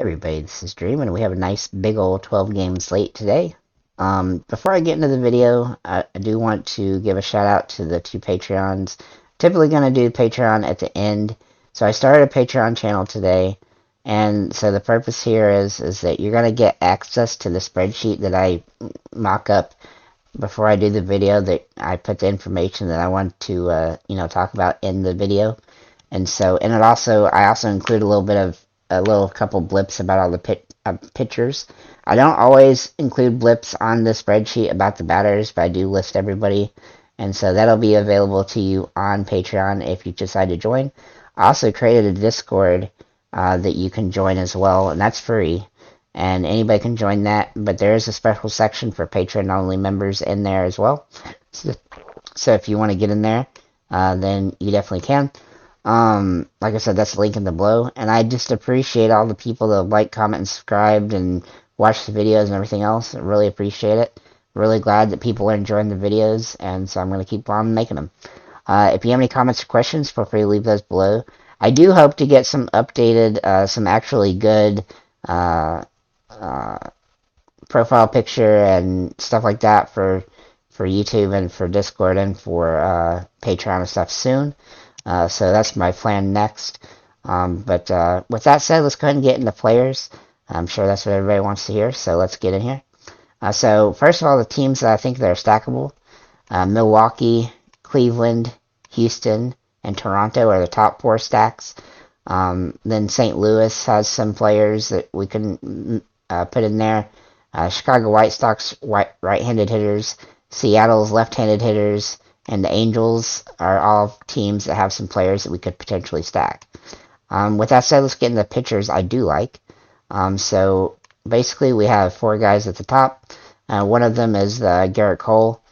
Everybody, this is Dream, and we have a nice big old 12 game slate today. Before I get into the video, I do want to give a shout out to the two Patreons. Typically going to do Patreon at the end, so I started a Patreon channel today, and so the purpose here is that you're going to get access to the spreadsheet that I mock up before I do the video. That I put the information that I want to talk about in the video, and I also include a little couple blips about all the pitchers. I don't always include blips on the spreadsheet about the batters, but I do list everybody. And so that'll be available to you on Patreon if you decide to join. I also created a Discord that you can join as well, and that's free. And anybody can join that, but there is a special section for Patreon-only members in there as well. So if you want to get in there, then you definitely can. Like I said, that's the link in the below, and I just appreciate all the people that like, comment, and subscribed, and watch the videos and everything else. I really appreciate it. Really glad that people are enjoying the videos, and so I'm going to keep on making them. If you have any comments or questions, feel free to leave those below. I do hope to get some updated, some actually good profile picture and stuff like that for YouTube and for Discord and for Patreon and stuff soon. So that's my plan next. But with that said, let's go ahead and get into players. I'm sure that's what everybody wants to hear, so let's get in here. So first of all, the teams that I think that are stackable. Milwaukee, Cleveland, Houston, and Toronto are the top four stacks. Then St. Louis has some players that we can put in there. Chicago White Sox, right-handed hitters. Seattle's left-handed hitters. And the Angels are all teams that have some players that we could potentially stack. With that said, let's get into the pitchers I do like. So basically, we have four guys at the top. One of them is Garrett Cole.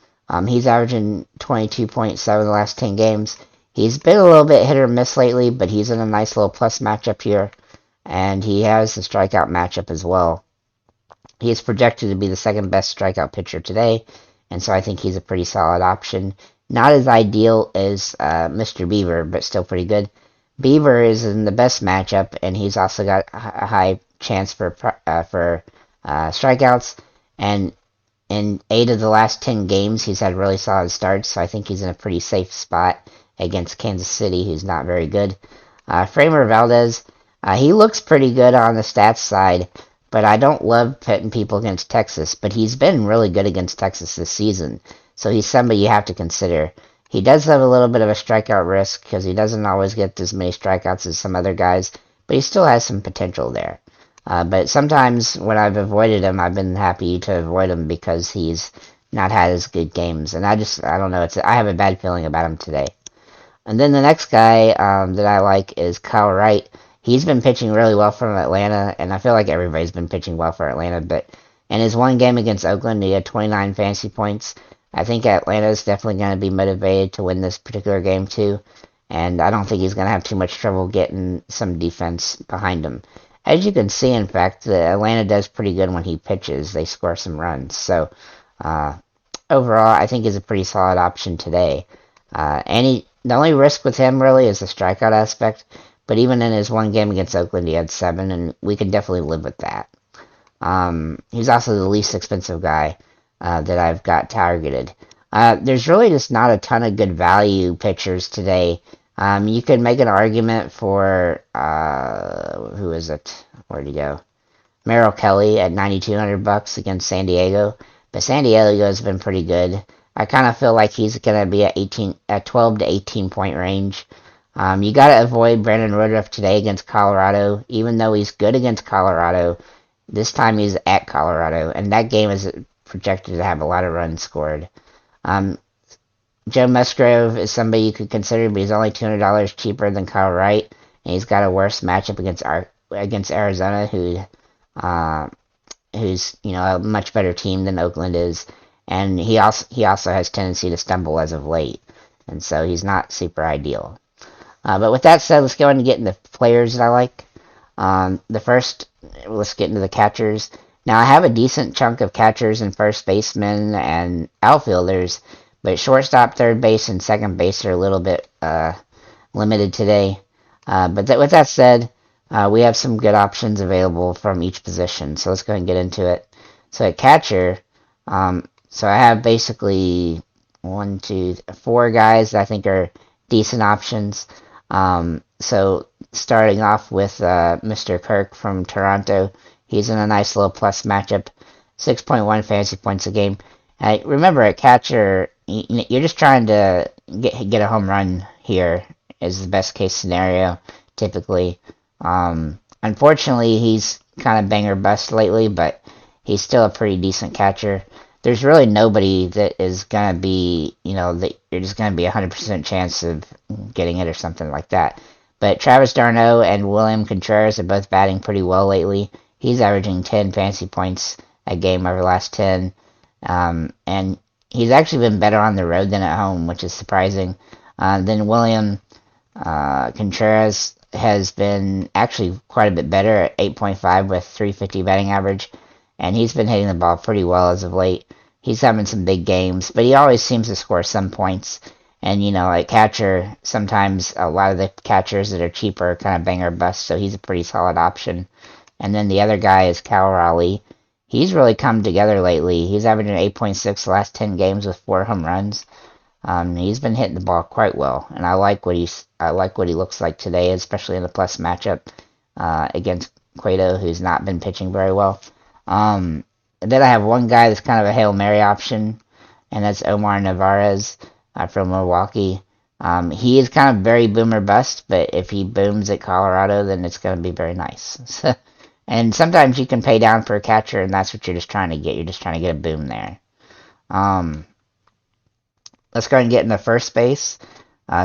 He's averaging 22.7 the last 10 games. He's been a little bit hit or miss lately, but he's in a nice little plus matchup here. And he has the strikeout matchup as well. He is projected to be the second best strikeout pitcher today, and so I think he's a pretty solid option. Not as ideal as Mr. Beaver, but still pretty good. Beaver is in the best matchup, and he's also got a high chance for strikeouts. And in 8 of the last 10 games, he's had really solid starts, so I think he's in a pretty safe spot against Kansas City, who's not very good. Framer Valdez, he looks pretty good on the stats side, but I don't love pitting people against Texas, but he's been really good against Texas this season. So he's somebody you have to consider. He does have a little bit of a strikeout risk because he doesn't always get as many strikeouts as some other guys, but he still has some potential there. But sometimes when I've avoided him, I've been happy to avoid him because he's not had as good games. And I don't know, I have a bad feeling about him today. And then the next guy that I like is Kyle Wright. He's been pitching really well for Atlanta, and I feel like everybody's been pitching well for Atlanta, but in his one game against Oakland, he had 29 fantasy points. I think Atlanta is definitely going to be motivated to win this particular game too, and I don't think he's going to have too much trouble getting some defense behind him. As you can see, in fact, Atlanta does pretty good when he pitches. They score some runs. So overall, I think he's a pretty solid option today. The only risk with him really is the strikeout aspect, but even in his one game against Oakland, he had 7, and we can definitely live with that. He's also the least expensive guy that I've got targeted. There's really just not a ton of good value pitchers today. You could make an argument for, who is it? Where'd he go? Merrill Kelly at $9,200 against San Diego. But San Diego has been pretty good. I kind of feel like he's going to be at 12 to 18 point range. You got to avoid Brandon Woodruff today against Colorado. Even though he's good against Colorado, this time he's at Colorado, and that game is projected to have a lot of runs scored. Joe Musgrove is somebody you could consider, but he's only $200 cheaper than Kyle Wright, and he's got a worse matchup against Arizona, who's a much better team than Oakland is, and he also has tendency to stumble as of late, and so he's not super ideal. But with that said, let's go ahead and get into players that I like. Let's get into the catchers. Now, I have a decent chunk of catchers and first basemen and outfielders, but shortstop, third base, and second base are a little bit limited today. But with that said, we have some good options available from each position. So let's go ahead and get into it. So at catcher, so I have basically 4 guys that I think are decent options. So starting off with Mr. Kirk from Toronto, he's in a nice little plus matchup, 6.1 fantasy points a game. Remember, at catcher, you're just trying to get a home run here is the best case scenario, typically. Unfortunately, he's kind of banger bust lately, but he's still a pretty decent catcher. There's really nobody that is going to be, that you're just going to be 100% chance of getting it or something like that. But Travis d'Arnaud and William Contreras are both batting pretty well lately. He's averaging 10 fantasy points a game over the last 10. And he's actually been better on the road than at home, which is surprising. Then William Contreras has been actually quite a bit better at 8.5 with 350 batting average, and he's been hitting the ball pretty well as of late. He's having some big games, but he always seems to score some points. And, at catcher, sometimes a lot of the catchers that are cheaper kind of bang or bust, so he's a pretty solid option. And then the other guy is Cal Raleigh. He's really come together lately. He's averaging 8.6 the last 10 games with 4 home runs. He's been hitting the ball quite well, and I like what he looks like today, especially in the plus matchup against Cueto, who's not been pitching very well. Then I have one guy that's kind of a Hail Mary option, and that's Omar Narvaez from Milwaukee. He is kind of very boomer bust, but if he booms at Colorado, then it's going to be very nice. And sometimes you can pay down for a catcher, and that's what you're just trying to get. You're just trying to get a boom there. Let's go ahead and get into first base.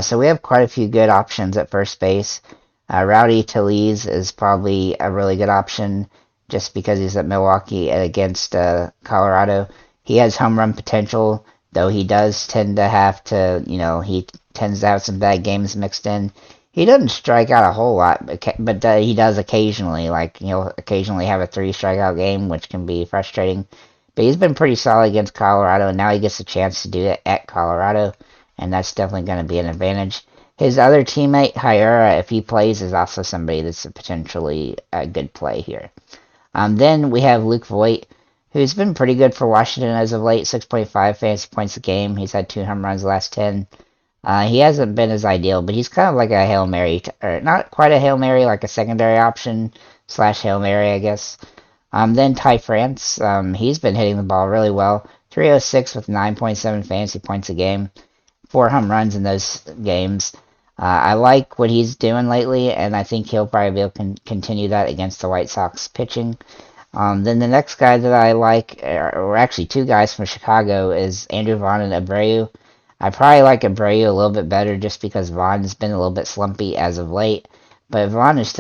So we have quite a few good options at first base. Rowdy Tellez is probably a really good option just because he's at Milwaukee and against Colorado. He has home run potential, though he does tend to have to, he tends to have some bad games mixed in. He doesn't strike out a whole lot, but he does occasionally. Like, he'll occasionally have a 3 strikeout game, which can be frustrating. But he's been pretty solid against Colorado, and now he gets a chance to do it at Colorado, and that's definitely going to be an advantage. His other teammate, Hyura, if he plays, is also somebody that's potentially a good play here. Then we have Luke Voit, who's been pretty good for Washington as of late, 6.5 fantasy points a game. He's had 2 home runs the last 10. He hasn't been as ideal, but he's kind of like a Hail Mary, or not quite a Hail Mary, like a secondary option / Hail Mary, I guess. Then Ty France, he's been hitting the ball really well. 306 with 9.7 fantasy points a game. 4 home runs in those games. I like what he's doing lately, and I think he'll probably be able to continue that against the White Sox pitching. Then the next guy that I like, or actually 2 guys from Chicago, is Andrew Vaughn and Abreu. I probably like Abreu a little bit better just because Vaughn's been a little bit slumpy as of late. But Vaughn has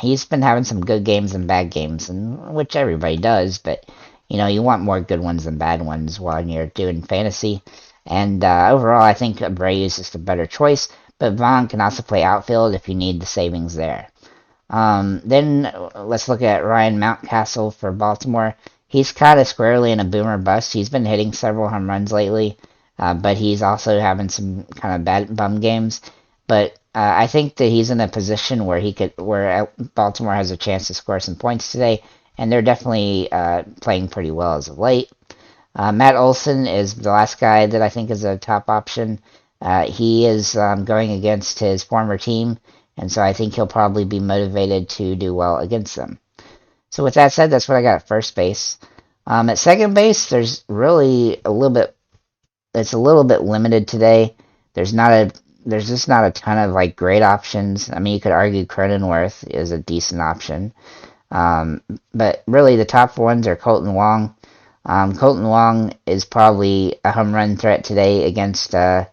he's been having some good games and bad games, and which everybody does, but, you want more good ones than bad ones when you're doing fantasy. And overall, I think Abreu is just a better choice, but Vaughn can also play outfield if you need the savings there. Then let's look at Ryan Mountcastle for Baltimore. He's kind of squarely in a boomer bust. He's been hitting several home runs lately, but he's also having some kind of bad bum games. But I think that he's in a position where Baltimore has a chance to score some points today, and they're definitely playing pretty well as of late. Matt Olson is the last guy that I think is a top option. He is going against his former team, and so I think he'll probably be motivated to do well against them. So with that said, that's what I got at first base. At second base, there's really it's a little bit limited today. There's just not a ton of great options. I mean, you could argue Cronenworth is a decent option. But really the top ones are Colton Wong. Colton Wong is probably a home run threat today against the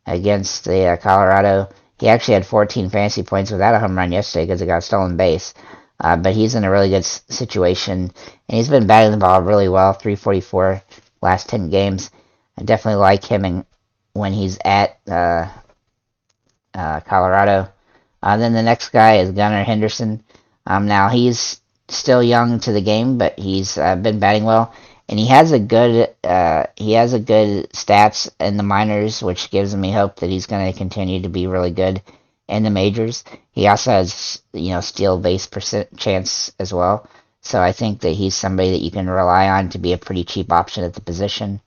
Colorado. He actually had 14 fantasy points without a home run yesterday because he got a stolen base. But he's in a really good situation, and he's been batting the ball really well, 344 last 10 games. I definitely like him when he's at Colorado. Then the next guy is Gunnar Henderson. Now he's still young to the game, but he's been batting well, and he has a good stats in the minors, which gives me hope that he's going to continue to be really good in the majors. He also has, steal base chance as well. So I think that he's somebody that you can rely on to be a pretty cheap option at the position.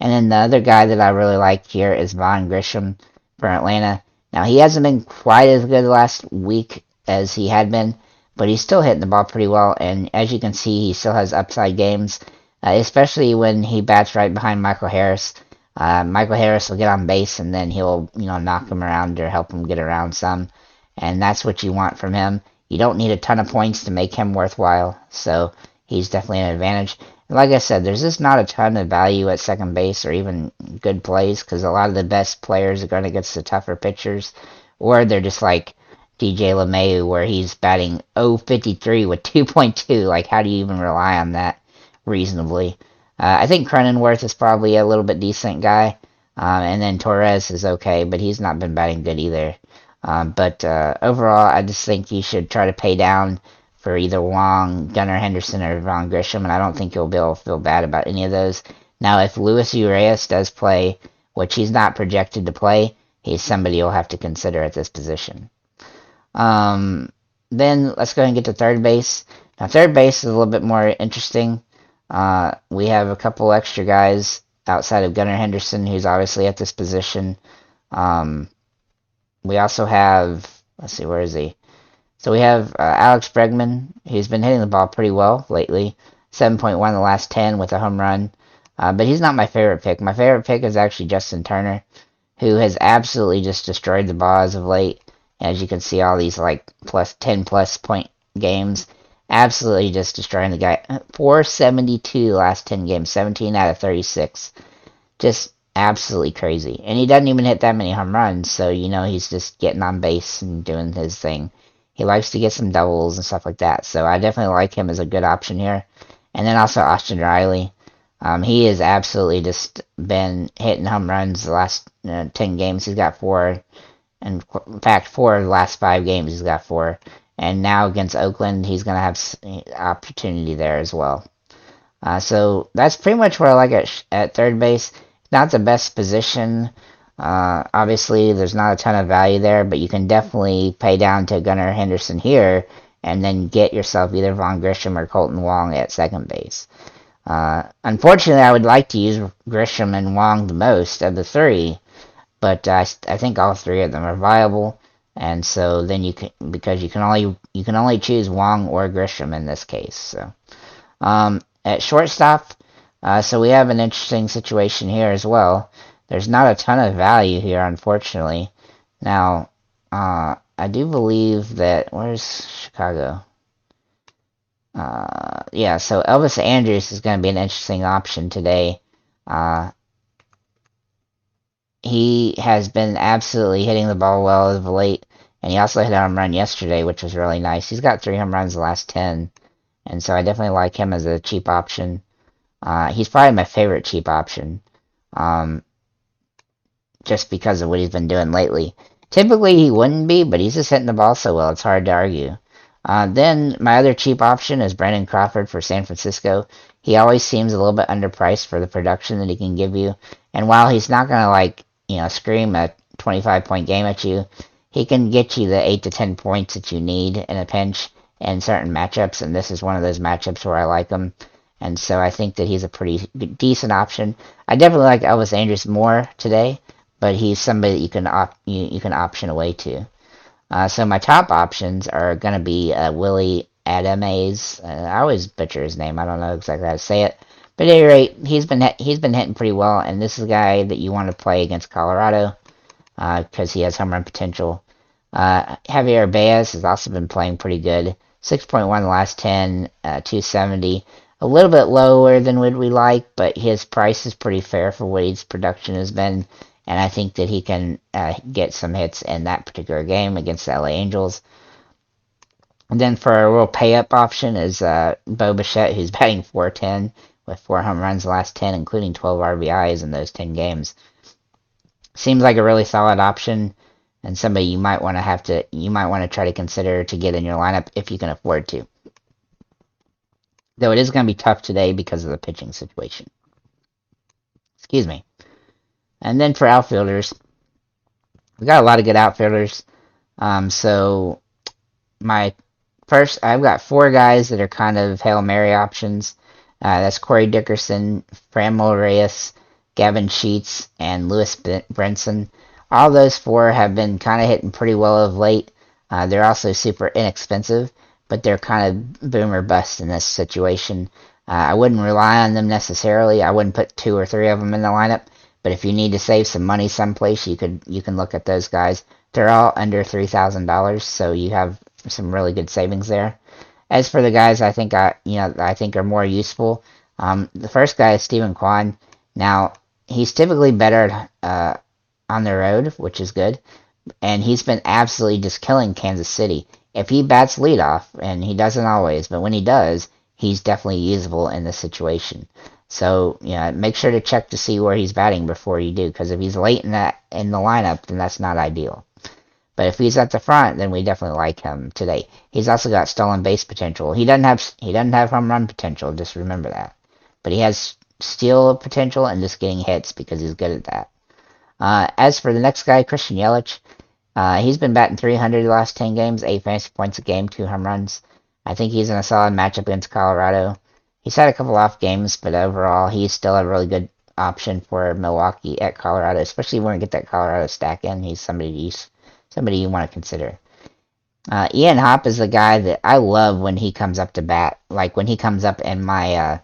And then the other guy that I really like here is Von Grisham for Atlanta. Now, he hasn't been quite as good the last week as he had been, but he's still hitting the ball pretty well. And as you can see, he still has upside games, especially when he bats right behind Michael Harris. Michael Harris will get on base, and then he'll, knock him around or help him get around some. And that's what you want from him. You don't need a ton of points to make him worthwhile, so he's definitely an advantage. Like I said, there's just not a ton of value at second base or even good plays because a lot of the best players are going against the tougher pitchers, or they're just like DJ LeMahieu where he's batting 053 with 2.2. Like, how do you even rely on that reasonably? I think Cronenworth is probably a little bit decent guy, and then Torres is okay, but he's not been batting good either. But overall, I just think you should try to pay down for either Wong, Gunnar Henderson, or Von Grisham, and I don't think you'll be able to feel bad about any of those. Now, if Luis Urias does play, which he's not projected to play, he's somebody you'll have to consider at this position. Then let's go ahead and get to third base. Now, third base is a little bit more interesting. We have a couple extra guys outside of Gunnar Henderson, who's obviously at this position. We also have, let's see, where is he? So we have Alex Bregman. He's been hitting the ball pretty well lately. 7.1 the last 10 with a home run. But he's not my favorite pick. My favorite pick is actually Justin Turner, who has absolutely just destroyed the ball as of late. As you can see, all these like 10 plus point games. Absolutely just destroying the guy. 472 last 10 games. 17 out of 36. Just absolutely crazy. And he doesn't even hit that many home runs. So, he's just getting on base and doing his thing. He likes to get some doubles and stuff like that. So I definitely like him as a good option here. And then also Austin Riley. He has absolutely just been hitting home runs the last 10 games. He's got 4. And in fact, 4 of the last 5 games he's got 4. And now against Oakland, he's going to have opportunity there as well. So that's pretty much what I like at third base. Not the best position. Obviously, there's not a ton of value there, but you can definitely pay down to Gunnar Henderson here and then get yourself either Von Grisham or Colton Wong at second base. Unfortunately, I would like to use Grisham and Wong the most of the 3, but I think all 3 of them are viable, and so then because you can only choose Wong or Grisham in this case. So at shortstop, so we have an interesting situation here as well. There's not a ton of value here, unfortunately. Now, I do believe that... Where's Chicago? Yeah, so Elvis Andrus is going to be an interesting option today. He has been absolutely hitting the ball well as of late, and he also hit a home run yesterday, which was really nice. He's got 3 home runs the last 10, and so I definitely like him as a cheap option. He's probably my favorite cheap option. Just because of what he's been doing lately. Typically he wouldn't be, but he's just hitting the ball so well, it's hard to argue. Then my other cheap option is Brandon Crawford for San Francisco. He always seems a little bit underpriced for the production that he can give you. And while he's not going to scream a 25-point game at you, he can get you the 8 to 10 points that you need in a pinch in certain matchups, and this is one of those matchups where I like him. And so I think that he's a pretty decent option. I definitely like Elvis Andrus more today, but he's somebody that you can option away to. So my top options are going to be Willie Adames. I always butcher his name. I don't know exactly how to say it. But at any rate, he's been hitting pretty well, and this is a guy that you want to play against Colorado because he has home run potential. Javier Baez has also been playing pretty good. 6.1 the last 10, 270. A little bit lower than what we like, but his price is pretty fair for what his production has been. And I think that he can get some hits in that particular game against the LA Angels. And then for a real pay-up option is Bo Bichette, who's batting .410 with 4 home runs the last 10, including 12 RBIs in those 10 games. Seems like a really solid option, and somebody you might want to try to consider to get in your lineup if you can afford to. Though it is going to be tough today because of the pitching situation. Excuse me. And then for outfielders, we got a lot of good outfielders. So my first, I've got four guys that are kind of Hail Mary options. That's Corey Dickerson, Framil Reyes, Gavin Sheets, and Lewis Brinson. All those four have been kind of hitting pretty well of late. They're also super inexpensive, but they're kind of boom or bust in this situation. I wouldn't rely on them necessarily. I wouldn't put two or three of them in the lineup. But if you need to save some money someplace, you can look at those guys. They're all under $3,000, so you have some really good savings there. As for the guys, I think are more useful. The first guy is Stephen Kwan. Now he's typically better on the road, which is good, and he's been absolutely just killing Kansas City. If he bats leadoff, and he doesn't always, but when he does, he's definitely usable in this situation. So yeah, make sure to check to see where he's batting before you do, because if he's late in the lineup, then that's not ideal. But if he's at the front, then we definitely like him today. He's also got stolen base potential. He doesn't have home run potential. Just remember that. But he has steal potential and just getting hits because he's good at that. As for the next guy, Christian Yelich, he's been batting 300 the last 10 games, 8 fantasy points a game, 2 home runs. I think he's in a solid matchup against Colorado. He's had a couple off games, but overall, he's still a really good option for Milwaukee at Colorado, especially when we get that Colorado stack in. He's somebody you want to consider. Ian Happ is the guy that I love when he comes up to bat. Like when he comes up in my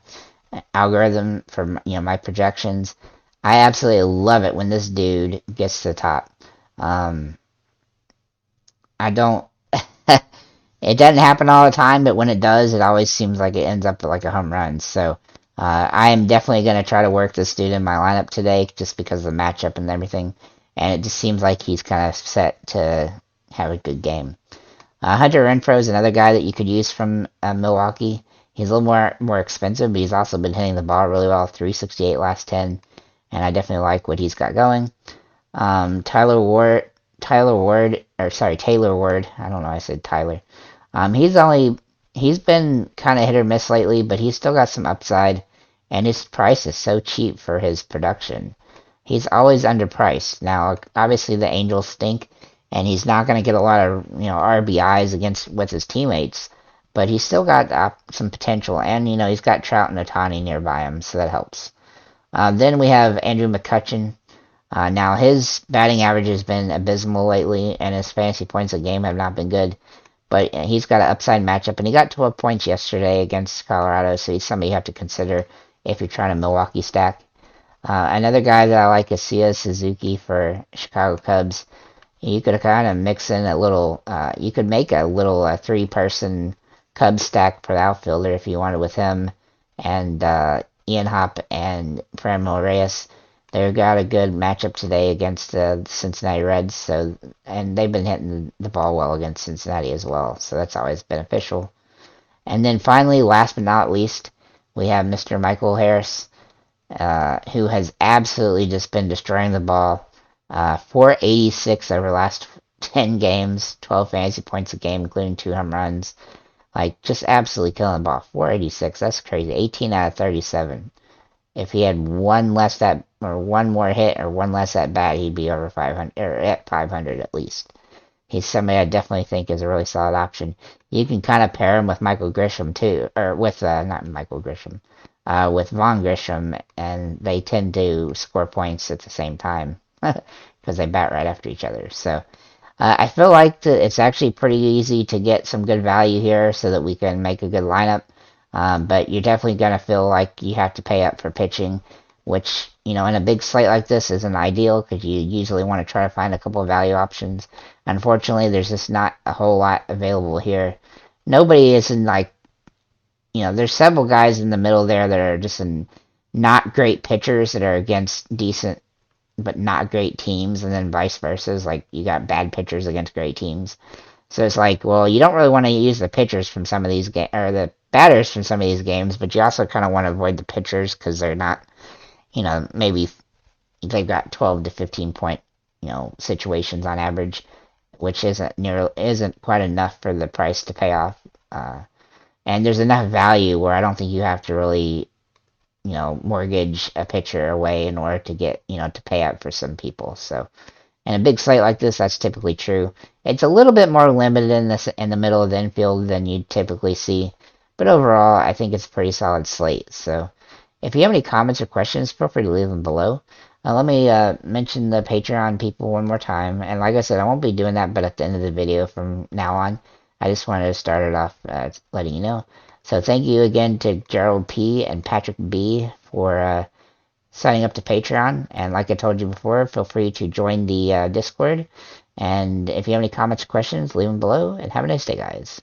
algorithm for my projections, I absolutely love it when this dude gets to the top. I don't. It doesn't happen all the time, but when it does, it always seems like it ends up like a home run. So I am definitely going to try to work this dude in my lineup today, just because of the matchup and everything. And it just seems like he's kind of set to have a good game. Hunter Renfroe is another guy that you could use from Milwaukee. He's a little more expensive, but he's also been hitting the ball really well. 368 last 10, and I definitely like what he's got going. Taylor Ward. I don't know. I said Tyler. He's been kind of hit or miss lately, but he's still got some upside, and his price is so cheap for his production. He's always underpriced. Now, obviously, the Angels stink, and he's not going to get a lot of RBIs with his teammates, but he's still got some potential, and he's got Trout and Ohtani nearby him, so that helps. Then we have Andrew McCutchen. Now his batting average has been abysmal lately, and his fantasy points a game have not been good. But he's got an upside matchup, and he got 12 points yesterday against Colorado, so he's somebody you have to consider if you're trying a Milwaukee stack. Another guy that I like is Seiya Suzuki for Chicago Cubs. You could kind of mix in a little, you could make a little three-person Cubs stack for the outfielder if you wanted with him, and Ian Happ and Framil Reyes. They've got a good matchup today against the Cincinnati Reds, and they've been hitting the ball well against Cincinnati as well, so that's always beneficial. And then finally, last but not least, we have Mr. Michael Harris, who has absolutely just been destroying the ball. 486 over the last 10 games, 12 fantasy points a game, including 2 home runs. Like, just absolutely killing the ball. 486, that's crazy. 18 out of 37. If he had one more hit or one less at bat, he'd be over 500 or at 500 at least. He's somebody I definitely think is a really solid option. You can kind of pair him with Michael Grisham too, or with not Michael Grisham, with Vaughn Grisham, and they tend to score points at the same time because they bat right after each other. So I feel like it's actually pretty easy to get some good value here, so that we can make a good lineup. But you're definitely going to feel like you have to pay up for pitching, which, in a big slate like this isn't ideal because you usually want to try to find a couple of value options. Unfortunately, there's just not a whole lot available here. Nobody is in there's several guys in the middle there that are just not great pitchers that are against decent but not great teams, and then vice versa. Like, you got bad pitchers against great teams. So it's like, well, you don't really want to use the pitchers from some of these games, or the batters from some of these games, but you also kind of want to avoid the pitchers because they're not, maybe they've got 12 to 15 point, situations on average, which isn't quite enough for the price to pay off. And there's enough value where I don't think you have to really, mortgage a pitcher away in order to get, to pay out for some people. So And a big slate like this, that's typically true. It's a little bit more limited in the middle of the infield than you'd typically see, but overall, I think it's a pretty solid slate. So, if you have any comments or questions, feel free to leave them below. Let me mention the Patreon people one more time. And like I said, I won't be doing that, but at the end of the video from now on, I just wanted to start it off letting you know. So thank you again to Gerald P. and Patrick B. for signing up to Patreon. And like I told you before, feel free to join the Discord. And if you have any comments or questions, leave them below. And have a nice day, guys.